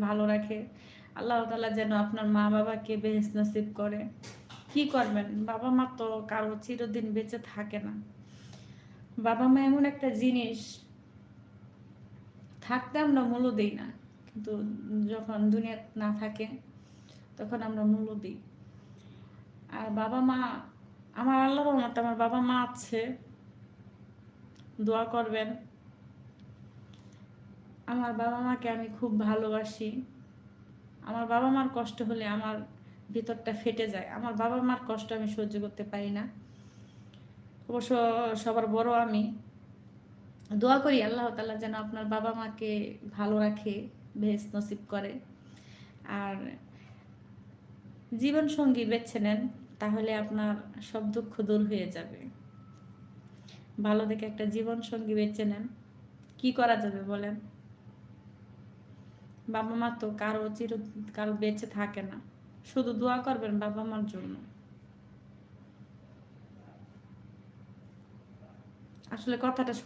ভালো রাখে, আল্লাহ তাআলা যেন আপনার মা বাবাকে বেহেশত নসিব করে। কি করবেন, বাবা মা তো কারো চিরদিন বেঁচে থাকে না। বাবা মা এমন একটা জিনিস, থাকতে আমরা মূল্য দিই না, কিন্তু যখন দুনিয়া না থাকে তখন আমরা মূল্য দিই। আর বাবা মা, আমার আল্লাহর রহমতে আমার বাবা মা আছে, দোয়া করবেন। আমার বাবা মাকে আমি খুব ভালোবাসি। আমার বাবা মার কষ্ট হলে আমার ভিতরটা ফেটে যায়। আমার বাবা মার কষ্ট আমি সহ্য করতে পারি না। অবশ্য সবার বড় আমি। দোয়া করি আল্লাহ তাআলা যেন আপনার বাবা মাকে ভালো রাখে, বেহেশত নসিব করে। আর জীবন সঙ্গী বেছে নেন, তাহলে আপনার সব দুঃখ দূর হয়ে যাবে। ভালো দেখে একটা জীবন সঙ্গী বেছে নেন। কি করা যাবে বলেন? বাবা মা তো কারো বেঁচে থাকে না। শুধু দোয়া করবেন বাবা মার জন্য। আসলে কথাটা